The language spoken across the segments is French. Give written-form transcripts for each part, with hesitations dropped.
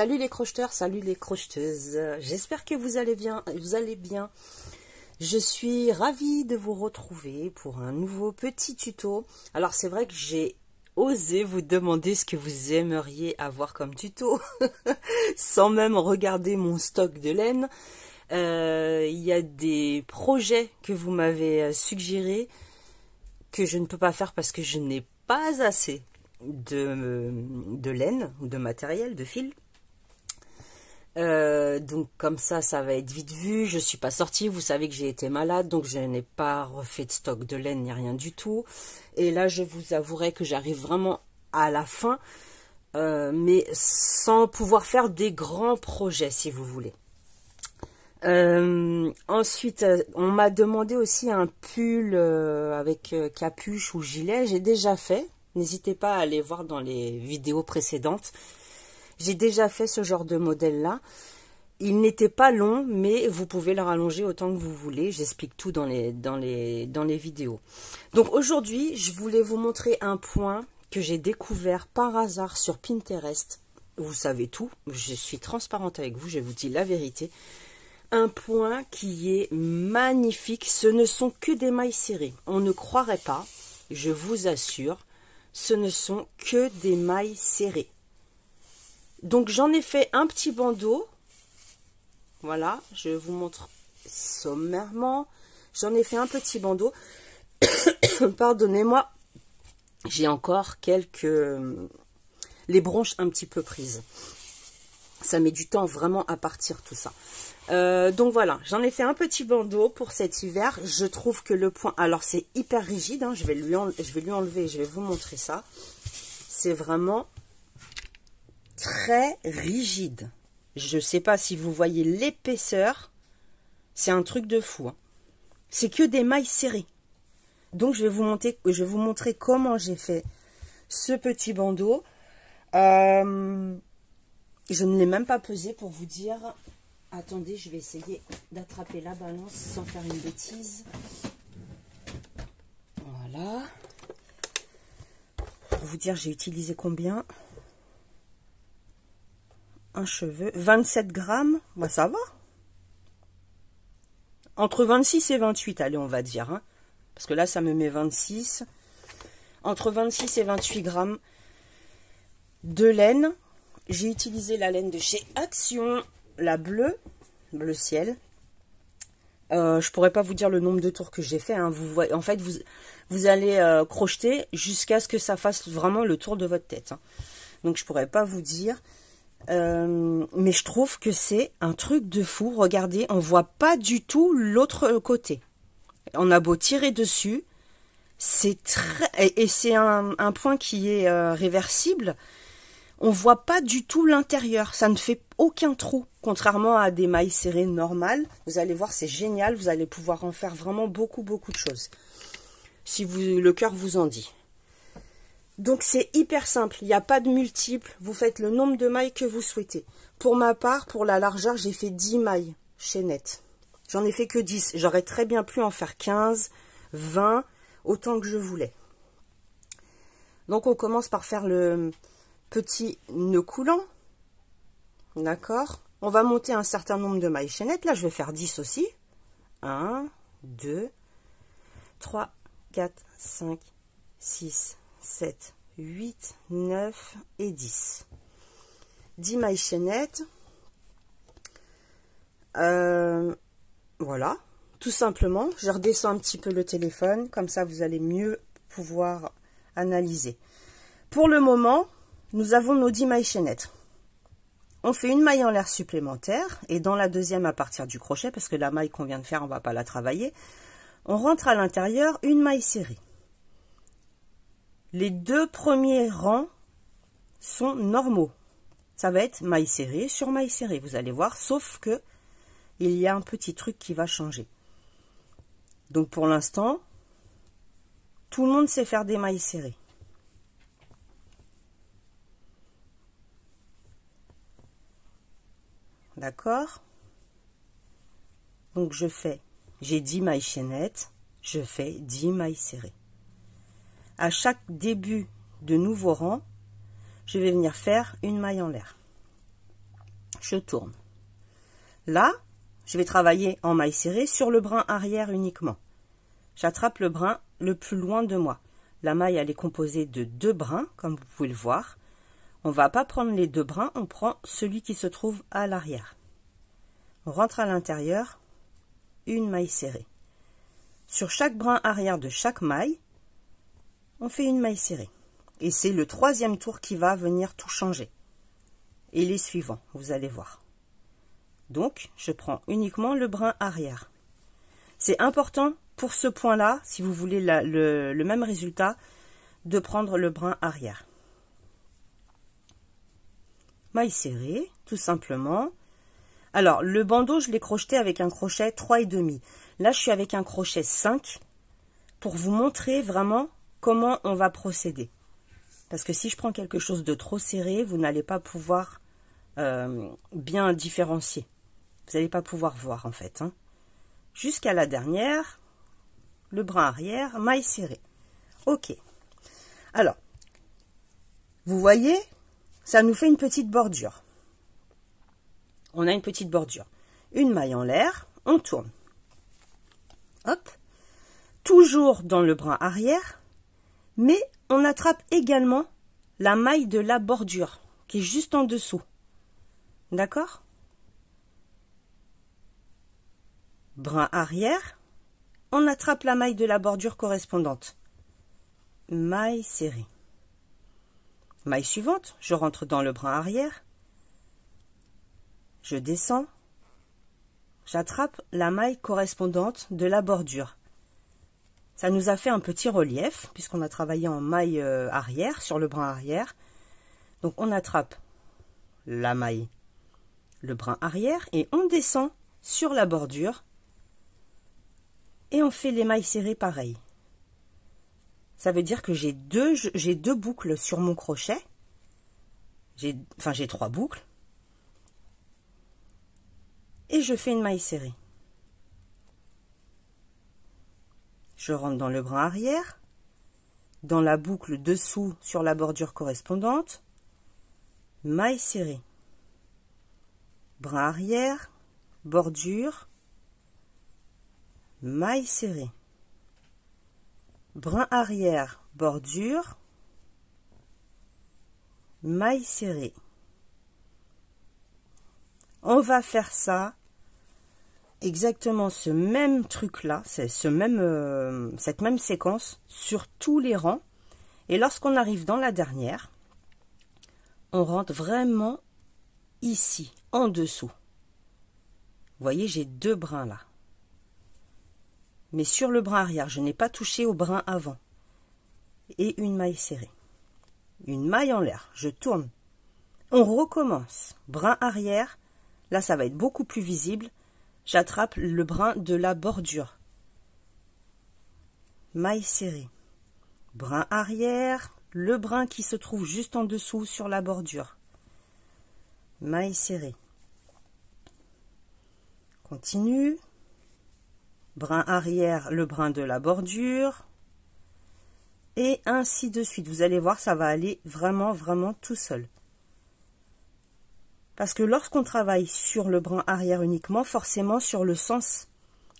Salut les crocheteurs, salut les crocheteuses. J'espère que vous allez bien, Je suis ravie de vous retrouver pour un nouveau petit tuto. Alors c'est vrai que j'ai osé vous demander ce que vous aimeriez avoir comme tuto, sans même regarder mon stock de laine. Il y a des projets que vous m'avez suggérés que je ne peux pas faire parce que je n'ai pas assez de laine ou de matériel, de fil. Donc comme ça va être vite vu. Je suis pas sortie, vous savez que j'ai été malade, donc je n'ai pas refait de stock de laine ni rien du tout. Et là je vous avouerai que j'arrive vraiment à la fin, mais sans pouvoir faire des grands projets si vous voulez. Ensuite on m'a demandé aussi un pull avec capuche ou gilet. J'ai déjà fait, n'hésitez pas à aller voir dans les vidéos précédentes. J'ai déjà fait ce genre de modèle-là. Il n'était pas long, mais vous pouvez le rallonger autant que vous voulez. J'explique tout dans les vidéos. Donc aujourd'hui, je voulais vous montrer un point que j'ai découvert par hasard sur Pinterest. Vous savez tout, je suis transparente avec vous, je vous dis la vérité. Un point qui est magnifique, ce ne sont que des mailles serrées. On ne croirait pas, je vous assure, ce ne sont que des mailles serrées. Donc j'en ai fait un petit bandeau, voilà, je vous montre sommairement, j'en ai fait un petit bandeau, pardonnez-moi, j'ai encore les bronches un petit peu prises, ça met du temps vraiment à partir tout ça. Donc voilà, j'en ai fait un petit bandeau pour cet hiver. Je trouve que le point, alors c'est hyper rigide, hein, je vais lui enlever, je vais vous montrer ça, c'est vraiment très rigide. Je ne sais pas si vous voyez l'épaisseur. C'est un truc de fou. Hein. C'est que des mailles serrées. Donc je vais vous montrer comment j'ai fait ce petit bandeau. Je ne l'ai même pas pesé pour vous dire. Attendez, je vais essayer d'attraper la balance sans faire une bêtise. Voilà. Pour vous dire, j'ai utilisé combien ? Un cheveu, 27 grammes, bah ça va. Entre 26 et 28, allez, on va dire. Hein, parce que là, ça me met 26. Entre 26 et 28 grammes de laine. J'ai utilisé la laine de chez Action, la bleu ciel. Je pourrais pas vous dire le nombre de tours que j'ai fait. Hein. Vous voyez, en fait, vous allez crocheter jusqu'à ce que ça fasse vraiment le tour de votre tête. Hein. Donc, je pourrais pas vous dire. Mais je trouve que c'est un truc de fou. Regardez, on voit pas du tout l'autre côté. On a beau tirer dessus, c'est très et c'est un point qui est réversible. On voit pas du tout l'intérieur. Ça ne fait aucun trou, contrairement à des mailles serrées normales. Vous allez voir, c'est génial. Vous allez pouvoir en faire vraiment beaucoup de choses. Si le cœur vous en dit. Donc c'est hyper simple, il n'y a pas de multiple, vous faites le nombre de mailles que vous souhaitez. Pour ma part, pour la largeur, j'ai fait 10 mailles chaînettes. J'en ai fait que 10, j'aurais très bien pu en faire 15, 20, autant que je voulais. Donc on commence par faire le petit nœud coulant, d'accord. On va monter un certain nombre de mailles chaînettes, là je vais faire 10 aussi. 1, 2, 3, 4, 5, 6, 7, 8, 9 et 10. 10 mailles chaînettes. Voilà, tout simplement. Je redescends un petit peu le téléphone, comme ça vous allez mieux pouvoir analyser. Pour le moment, nous avons nos 10 mailles chaînettes. On fait une maille en l'air supplémentaire, et dans la deuxième à partir du crochet, parce que la maille qu'on vient de faire, on ne va pas la travailler, on rentre à l'intérieur une maille serrée. Les deux premiers rangs sont normaux. Ça va être maille serrée sur maille serrée, vous allez voir, sauf que il y a un petit truc qui va changer. Donc pour l'instant, tout le monde sait faire des mailles serrées. D'accord? Donc j'ai 10 mailles chaînettes, je fais 10 mailles serrées. À chaque début de nouveau rang, je vais venir faire une maille en l'air. je tourne. Là, je vais travailler en maille serrée sur le brin arrière uniquement. J'attrape le brin le plus loin de moi. La maille, elle est composée de 2 brins, comme vous pouvez le voir. On ne va pas prendre les 2 brins, on prend celui qui se trouve à l'arrière. On rentre à l'intérieur, une maille serrée. Sur chaque brin arrière de chaque maille, on fait une maille serrée. Et c'est le 3e tour qui va venir tout changer. Et les suivants, vous allez voir. Donc, je prends uniquement le brin arrière. C'est important pour ce point-là, si vous voulez le même résultat, de prendre le brin arrière. Maille serrée, tout simplement. Alors, le bandeau, je l'ai crocheté avec un crochet 3,5. Là, je suis avec un crochet 5 pour vous montrer vraiment comment on va procéder. Parce que si je prends quelque chose de trop serré, vous n'allez pas pouvoir bien différencier. Vous n'allez pas pouvoir voir, en fait. Hein. Jusqu'à la dernière, le brin arrière, maille serrée. Ok. Alors, vous voyez, ça nous fait une petite bordure. On a une petite bordure. Une maille en l'air, on tourne. Hop. Toujours dans le brin arrière, mais on attrape également la maille de la bordure, qui est juste en dessous. D'accord? Brin arrière, on attrape la maille de la bordure correspondante. Maille serrée. Maille suivante, je rentre dans le brin arrière. Je descends. J'attrape la maille correspondante de la bordure. Ça nous a fait un petit relief, puisqu'on a travaillé en maille arrière, sur le brin arrière. Donc on attrape la maille, le brin arrière, et on descend sur la bordure. Et on fait les mailles serrées pareil. Ça veut dire que j'ai deux boucles sur mon crochet. J'ai 3 boucles. Et je fais une maille serrée. Je rentre dans le brin arrière, dans la boucle dessous sur la bordure correspondante, maille serrée. Brin arrière, bordure, maille serrée. Brin arrière, bordure, maille serrée. On va faire ça, exactement ce même truc-là, cette même séquence sur tous les rangs. Et lorsqu'on arrive dans la dernière, on rentre vraiment ici, en dessous. Vous voyez, j'ai 2 brins là. Mais sur le brin arrière, je n'ai pas touché au brin avant. Et une maille serrée. Une maille en l'air, je tourne. On recommence. Brin arrière, là ça va être beaucoup plus visible. J'attrape le brin de la bordure. Maille serrée. Brin arrière, le brin qui se trouve juste en dessous sur la bordure. Maille serrée. Continue. Brin arrière, le brin de la bordure. Et ainsi de suite. Vous allez voir, ça va aller vraiment, vraiment tout seul. Parce que lorsqu'on travaille sur le brin arrière uniquement, forcément sur le sens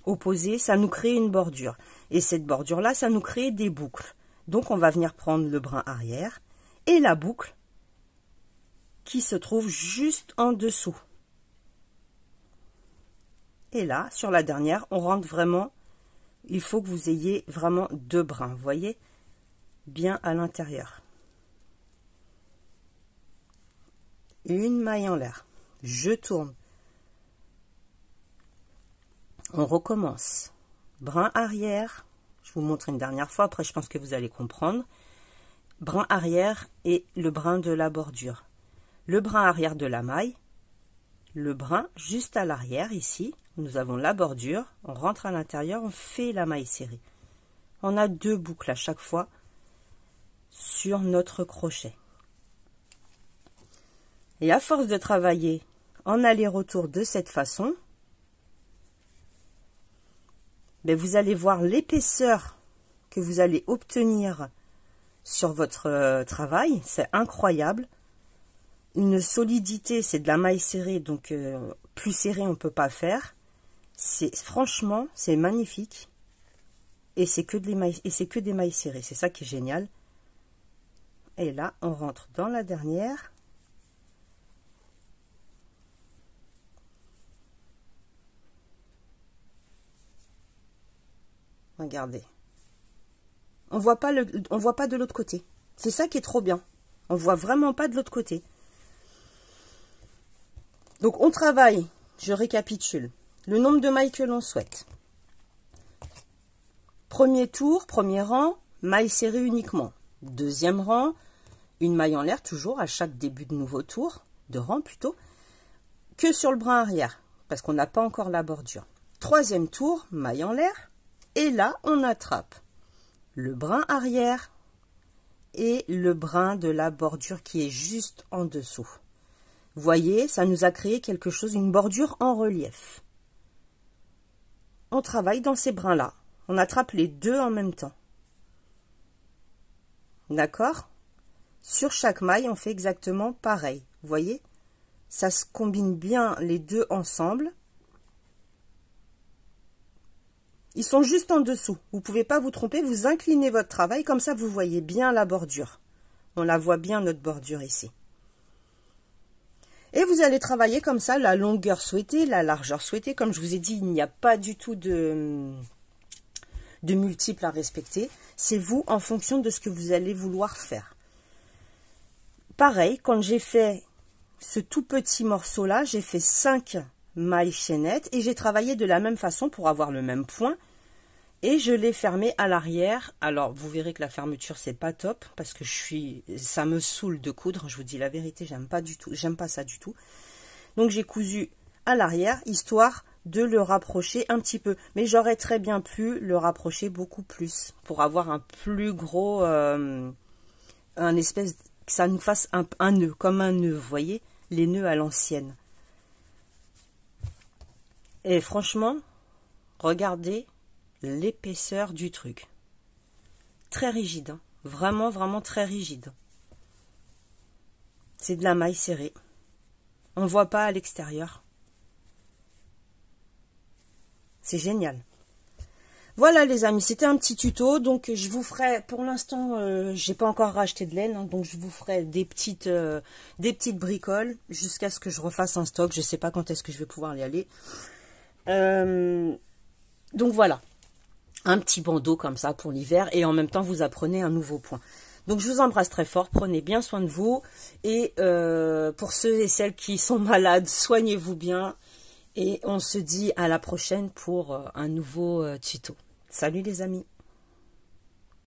opposé, ça nous crée une bordure. Et cette bordure-là, ça nous crée des boucles. Donc on va venir prendre le brin arrière et la boucle qui se trouve juste en dessous. Et là, sur la dernière, on rentre vraiment, il faut que vous ayez vraiment 2 brins, vous voyez, bien à l'intérieur. Une maille en l'air, je tourne. On recommence. Brin arrière, je vous montre une dernière fois, après je pense que vous allez comprendre. Brin arrière et le brin de la bordure. Le brin arrière de la maille, le brin juste à l'arrière ici. Nous avons la bordure, on rentre à l'intérieur, on fait la maille serrée. On a 2 boucles à chaque fois sur notre crochet. Et à force de travailler en aller-retour de cette façon, vous allez voir l'épaisseur que vous allez obtenir sur votre travail. C'est incroyable. une solidité, c'est de la maille serrée, donc plus serré on peut pas faire. Franchement, c'est magnifique. Et c'est que des mailles serrées, c'est ça qui est génial. Et là, on rentre dans la dernière. Regardez. On voit pas de l'autre côté. C'est ça qui est trop bien. On voit vraiment pas de l'autre côté. Donc on travaille, je récapitule, le nombre de mailles que l'on souhaite. Premier tour, premier rang, maille serrée uniquement. Deuxième rang, une maille en l'air toujours à chaque début de nouveau tour, de rang plutôt, que sur le brin arrière, parce qu'on n'a pas encore la bordure. Troisième tour, maille en l'air, et là on attrape le brin arrière et le brin de la bordure qui est juste en dessous. Vous voyez, ça nous a créé quelque chose, une bordure en relief. On travaille dans ces brins-là. On attrape les deux en même temps. D'accord? Sur chaque maille, on fait exactement pareil. Vous voyez? Ça se combine bien les deux ensemble. Ils sont juste en dessous. Vous ne pouvez pas vous tromper, vous inclinez votre travail, comme ça vous voyez bien la bordure. On la voit bien, notre bordure ici. Et vous allez travailler comme ça la longueur souhaitée, la largeur souhaitée. Comme je vous ai dit, il n'y a pas du tout de multiples à respecter. C'est vous en fonction de ce que vous allez vouloir faire. Pareil, quand j'ai fait ce tout petit morceau-là, j'ai fait 5 mailles chaînettes et j'ai travaillé de la même façon pour avoir le même point. Et je l'ai fermé à l'arrière. Alors, vous verrez que la fermeture, c'est pas top parce que ça me saoule de coudre. Je vous dis la vérité, j'aime pas ça du tout. Donc, j'ai cousu à l'arrière, histoire de le rapprocher un petit peu. Mais j'aurais très bien pu le rapprocher beaucoup plus pour avoir un plus gros, un espèce, que ça nous fasse un nœud, comme un nœud, vous voyez, les nœuds à l'ancienne. Et franchement, regardez l'épaisseur du truc. Très rigide, hein. Vraiment, vraiment très rigide. C'est de la maille serrée. On ne voit pas à l'extérieur. C'est génial. Voilà les amis, c'était un petit tuto. Donc je vous ferai, pour l'instant, j'ai pas encore racheté de laine, hein, donc je vous ferai des petites bricoles jusqu'à ce que je refasse un stock. Je sais pas quand est-ce que je vais pouvoir y aller. Donc voilà. Un petit bandeau comme ça pour l'hiver et en même temps vous apprenez un nouveau point. Donc je vous embrasse très fort, prenez bien soin de vous et pour ceux et celles qui sont malades, soignez-vous bien et on se dit à la prochaine pour un nouveau tuto. Salut les amis!